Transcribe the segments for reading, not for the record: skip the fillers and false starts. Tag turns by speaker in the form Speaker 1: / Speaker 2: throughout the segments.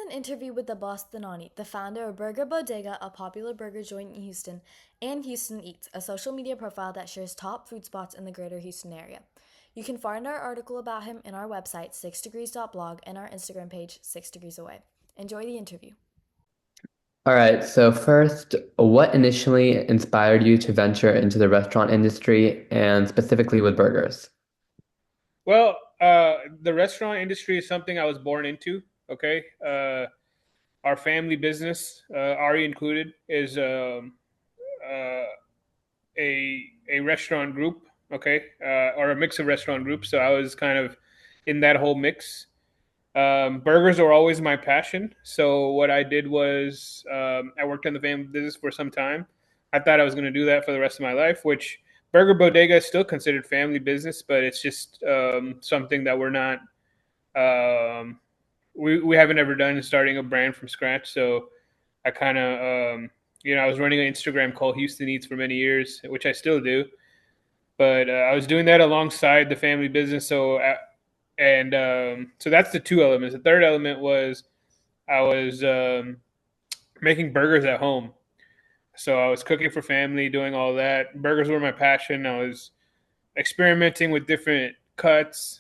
Speaker 1: an interview with Abbas Dhanani, the founder of Burger Bodega, a popular burger joint in Houston, and Houston Eats, a social media profile that shares top food spots in the greater Houston area. You can find our article about him in our website, 6degrees.blog, and our Instagram page, 6degrees away. Enjoy the interview.
Speaker 2: All right, so first, what initially inspired you to venture into the restaurant industry and specifically with burgers?
Speaker 3: Well, the restaurant industry is something I was born into. Okay, our family business, Ari included, is uh, a restaurant group. Okay, or a mix of restaurant groups. So I was kind of in that whole mix. Burgers are always my passion. So what I did was I worked in the family business for some time. I thought I was going to do that for the rest of my life, which Burger Bodega is still considered family business, but it's just something that we're not. Um, we haven't ever done starting a brand from scratch. So I kind of I was running an Instagram called Houston Eats for many years, which I still do. But I was doing that alongside the family business. So that's the two elements. The third element was I was making burgers at home. So I was cooking for family, doing all that. Burgers were my passion. I was experimenting with different cuts,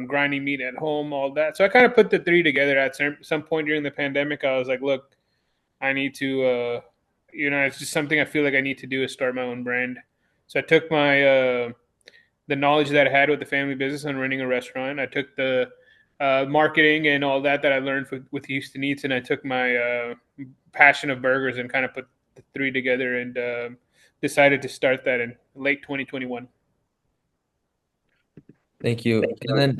Speaker 3: grinding meat at home, all that. So I kind of put the three together at some point during the pandemic. I was like, look, I need to, it's just something I feel like I need to do is start my own brand. So I took the knowledge that I had with the family business and running a restaurant. I took the marketing and all that I learned with Houston Eats, and I took my passion of burgers and kind of put the three together and decided to start that in late 2021.
Speaker 4: Thank you. And then,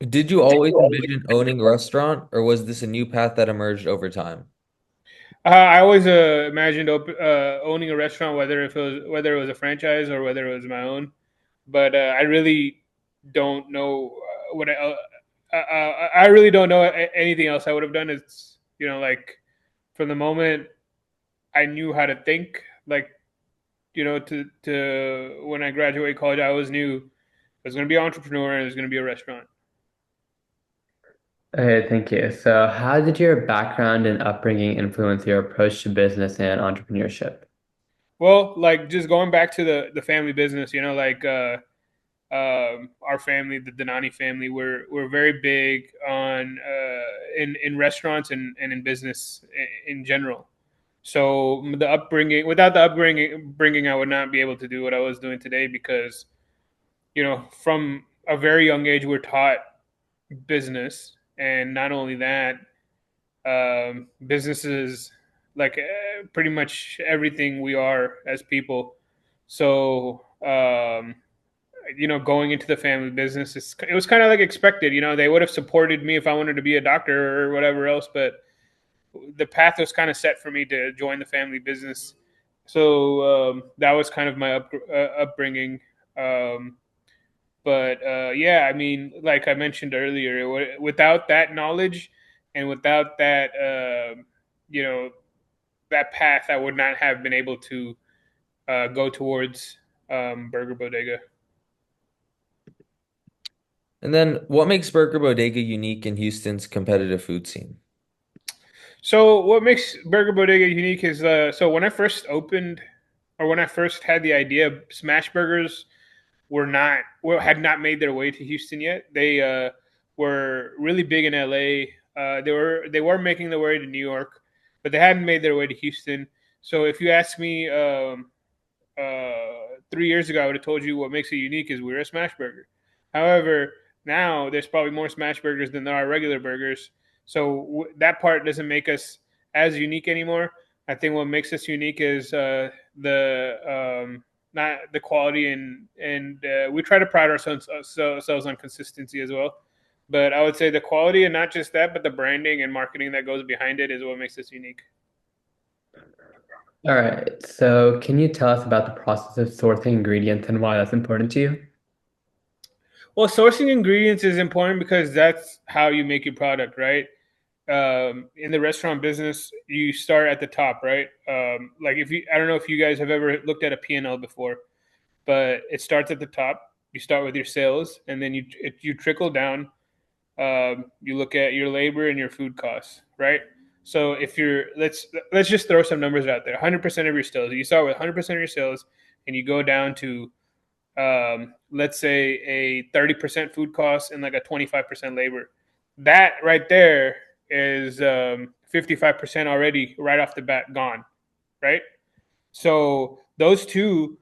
Speaker 4: did you always envision owning a restaurant, or was this a new path that emerged over time?
Speaker 3: I always imagined owning a restaurant, whether it was a franchise or whether it was my own. But I really don't know I really don't know anything else I would have done. It's like from the moment I knew how to think, like to when I graduated college, I always knew I was going to be an entrepreneur and it was going to be a restaurant.
Speaker 2: Okay, thank you. So, how did your background and upbringing influence your approach to business and entrepreneurship?
Speaker 3: Well, like just going back to the family business, like our family, the Dhanani family, we're very big on in restaurants and in business in general. So without the upbringing, I would not be able to do what I was doing today because from a very young age we're taught business, and not only that, businesses like pretty much everything we are as people. So going into the family business, it was kind of like expected. They would have supported me if I wanted to be a doctor or whatever else, but the path was kind of set for me to join the family business. So that was kind of my upbringing. Um, but yeah, I mean, like I mentioned earlier, without that knowledge and without that, you know, that path, I would not have been able to go towards Burger Bodega.
Speaker 4: And then, what makes Burger Bodega unique in Houston's competitive food scene?
Speaker 3: So what makes Burger Bodega unique is so when I first opened, or when I first had the idea, smash burgers had not made their way to Houston yet. They were really big in LA. They were making their way to New York, but they hadn't made their way to Houston. So if you ask me 3 years ago, I would have told you what makes it unique is we're a smash burger. However, now there's probably more smash burgers than there are regular burgers. So that part doesn't make us as unique anymore. I think what makes us unique is the not the quality, and we try to pride ourselves on consistency as well. But I would say the quality, and not just that, but the branding and marketing that goes behind it is what makes us unique.
Speaker 2: All right, so can you tell us about the process of sourcing ingredients and why that's important to you?
Speaker 3: Well, sourcing ingredients is important because that's how you make your product, right? In the restaurant business, you start at the top, right? Like I don't know if you guys have ever looked at a P&L before, but it starts at the top. You start with your sales, and then you trickle down You look at your labor and your food costs, right? So if you're let's just throw some numbers out there. 100% of your sales. You start with 100% of your sales, and you go down to let's say a 30% food cost and like a 25% labor. That right there is 55% already right off the bat gone, right? So those two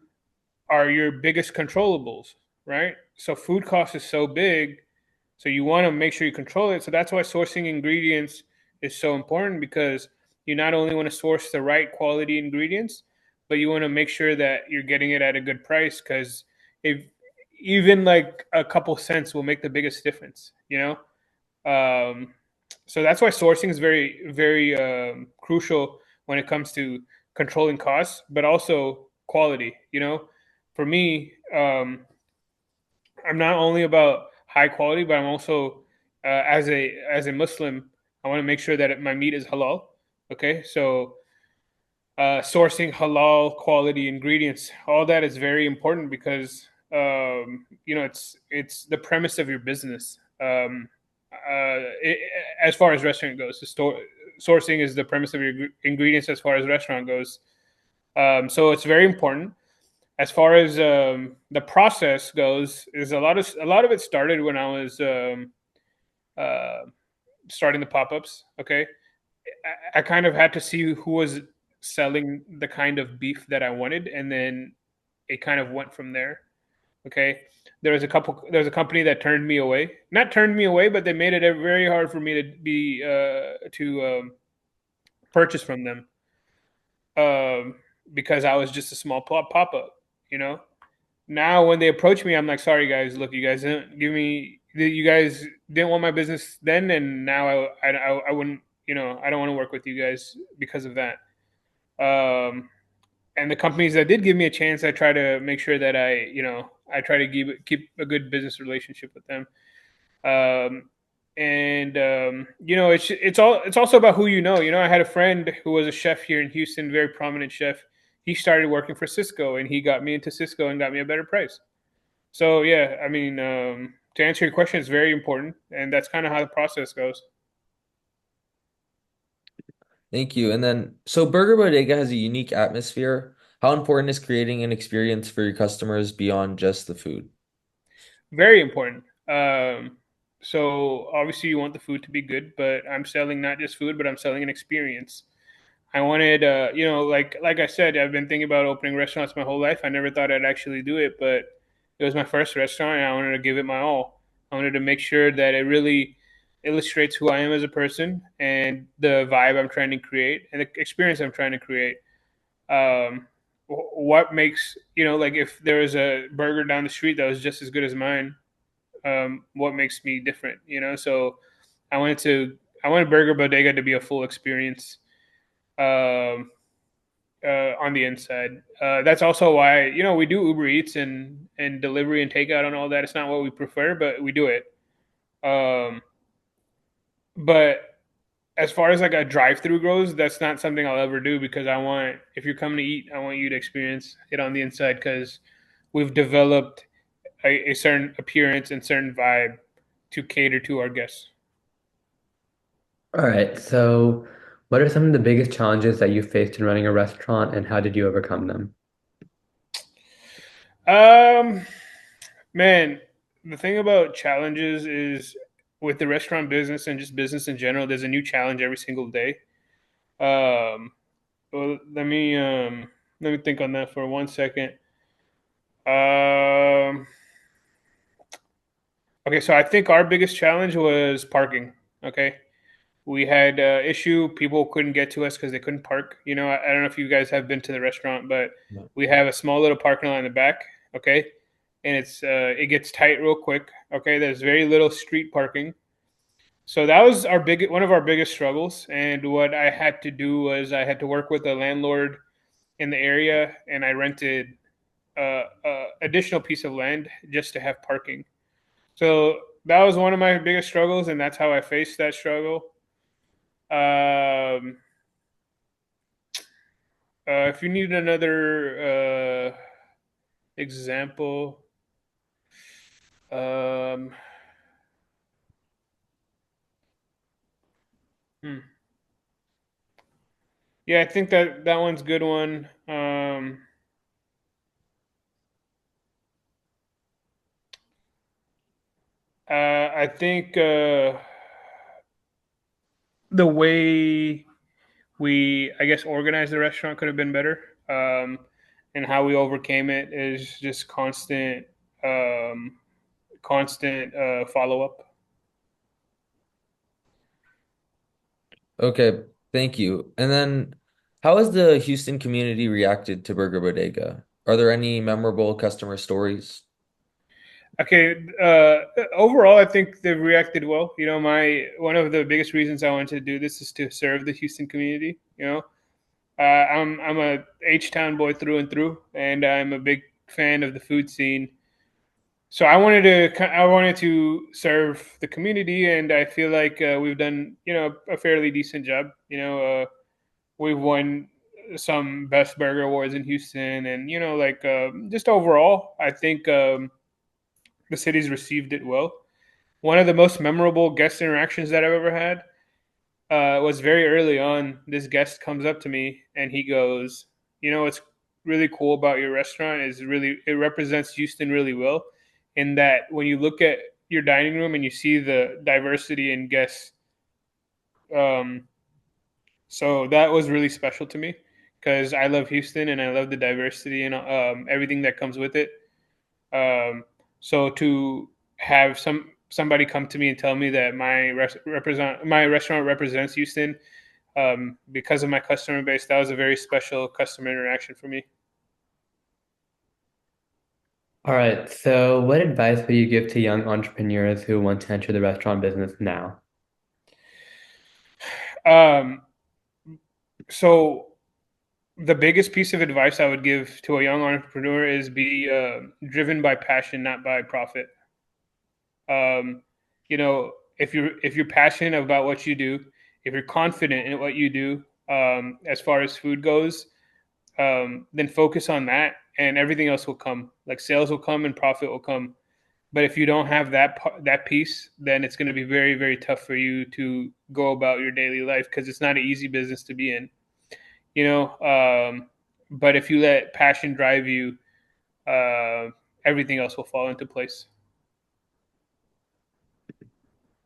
Speaker 3: are your biggest controllables, right? So food cost is so big, so you want to make sure you control it. So that's why sourcing ingredients is so important, because you not only want to source the right quality ingredients, but you want to make sure that you're getting it at a good price, because if even like a couple cents will make the biggest difference, you know? So that's why sourcing is very, very crucial when it comes to controlling costs, but also quality. You know, for me, I'm not only about high quality, but I'm also as a Muslim, I want to make sure that my meat is halal. Okay, so sourcing halal quality ingredients, all that is very important, because it's the premise of your business. It, as far as restaurant goes, sourcing is the premise of your ingredients as far as restaurant goes. So it's very important. As far as the process goes, is a lot of it started when I was uh, starting the pop-ups. Okay, I kind of had to see who was selling the kind of beef that I wanted, and then it kind of went from there. Okay, there was a company that turned me away. Not turned me away, but they made it very hard for me to be to purchase from them, um, because I was just a small pop-up. You know. Now when they approach me, I'm like, sorry guys, look, you guys didn't give me, you guys didn't want my business then, and now I wouldn't, I don't want to work with you guys because of that. Um, and the companies that did give me a chance, I try to make sure that I try to keep a good business relationship with them. Um, and it's also about who you know. I had a friend who was a chef here in Houston, very prominent chef. He started working for Cisco, and he got me into Cisco and got me a better price. So yeah, I mean, to answer your question, it's very important, and that's kind of how the process goes.
Speaker 4: Thank you. And then, so Burger Bodega has a unique atmosphere. How important is creating an experience for your customers beyond just the food?
Speaker 3: Very important. So obviously, you want the food to be good, but I'm selling not just food, but I'm selling an experience. I wanted, like I said, I've been thinking about opening restaurants my whole life. I never thought I'd actually do it, but it was my first restaurant, and I wanted to give it my all. I wanted to make sure that it really illustrates who I am as a person, and the vibe I'm trying to create, and the experience I'm trying to create. Um, what makes, like if there was a burger down the street that was just as good as mine, what makes me different? So I wanted to, I wanted Burger Bodega to be a full experience. Um, on the inside. That's also why we do Uber Eats and delivery and takeout and all that. It's not what we prefer, but we do it. Um, but as far as like a drive-through goes, that's not something I'll ever do, because if you're coming to eat, I want you to experience it on the inside, because we've developed a certain appearance and certain vibe to cater to our guests.
Speaker 2: All right, so what are some of the biggest challenges that you faced in running a restaurant, and how did you overcome them?
Speaker 3: Um, Man, the thing about challenges is, with the restaurant business and just business in general, there's a new challenge every single day. Um, well, let me think on that for 1 second. Um, okay, so I think our biggest challenge was parking. Okay, we had issue, people couldn't get to us because they couldn't park. I don't know if you guys have been to the restaurant, but
Speaker 4: No.
Speaker 3: we have a small little parking lot in the back. Okay, and it gets tight real quick. Okay, there's very little street parking. So that was one of our biggest struggles. And what I had to do was I had to work with a landlord in the area, and I rented additional piece of land just to have parking. So that was one of my biggest struggles, and that's how I faced that struggle. Um, if you need another example, um, Hmm. Yeah, I think that one's a good one. I think the way we, I guess, organized the restaurant could have been better, and how we overcame it is just um, constant follow up.
Speaker 4: Okay, thank you. And then how has the Houston community reacted to Burger Bodega? Are there any memorable customer stories?
Speaker 3: Okay. Overall, I think they've reacted well. You know, my one of the biggest reasons I wanted to do this is to serve the Houston community. You know, I'm a H Town boy through and through, and I'm a big fan of the food scene. So I wanted to serve the community, and I feel like we've done a fairly decent job. We've won some best burger awards in Houston, and like just overall, I think the city's received it well. One of the most memorable guest interactions that I've ever had was very early on. This guest comes up to me and he goes, what's really cool about your restaurant is it represents Houston really well, in that when you look at your dining room and you see the diversity in guests. Um, so that was really special to me because I love Houston and I love the diversity and everything that comes with it. So to have somebody come to me and tell me that my restaurant represents Houston, because of my customer base, that was a very special customer interaction for me.
Speaker 2: All right, so what advice would you give to young entrepreneurs who want to enter the restaurant business now?
Speaker 3: Um, so the biggest piece of advice I would give to a young entrepreneur is be driven by passion, not by profit. Um, if you're passionate about what you do, if you're confident in what you do, as far as food goes, then focus on that, and everything else will come. Like sales will come and profit will come. But if you don't have that piece, then it's going to be very, very tough for you to go about your daily life because it's not an easy business to be in. You know, but if you let passion drive you, uh, everything else will fall into place.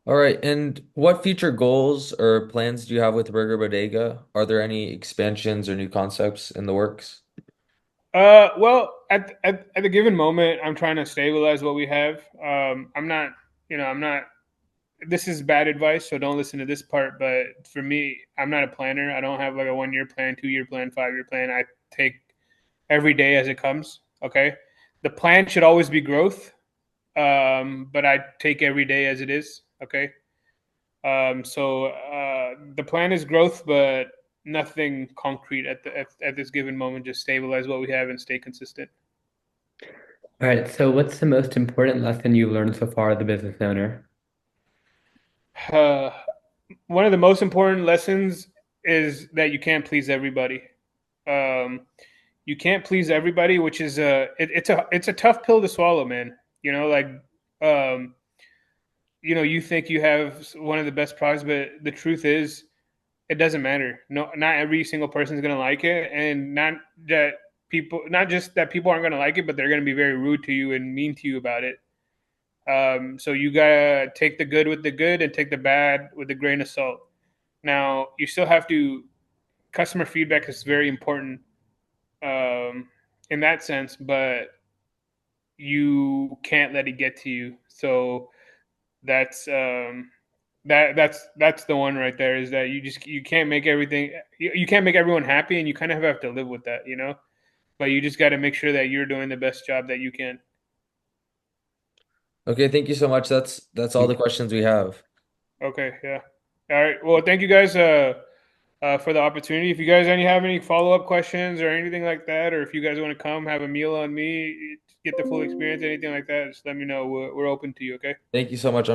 Speaker 4: All right, and what future goals or plans do you have with Burger Bodega? Are there any expansions or new concepts in the works?
Speaker 3: Well, at the given moment, I'm trying to stabilize what we have. I'm not. This is bad advice, so don't listen to this part. But for me, I'm not a planner. I don't have like a 1 year plan, 2 year plan, 5 year plan. I take every day as it comes. Okay, the plan should always be growth, but I take every day as it is. Okay, so the plan is growth, but nothing concrete at this given moment. Just stabilize what we have and stay consistent.
Speaker 2: All right, so what's the most important lesson you've learned so far as a business owner?
Speaker 3: Uh, One of the most important lessons is that you can't please everybody. Um, you can't please everybody, which is it's a tough pill to swallow, man. Like um, you think you have one of the best products, but the truth is, it doesn't matter. No, not every single person is gonna like it, and not just that people aren't gonna like it, but they're gonna be very rude to you and mean to you about it. So you gotta take the good with the good and take the bad with a grain of salt. Now you still have to. Customer feedback is very important, in that sense, but you can't let it get to you. So that's that's the one right there. Is that you can't make everything you can't make everyone happy, and you kind of have to live with that. But you just got to make sure that you're doing the best job that you can.
Speaker 4: Okay, thank you so much. That's all the questions we have.
Speaker 3: Okay, yeah. All right. Well, thank you guys for the opportunity. If you guys have any follow up questions or anything like that, or if you guys want to come have a meal on me, get the full experience, anything like that, just let me know. We're open to you. Okay.
Speaker 4: Thank you so much. I'm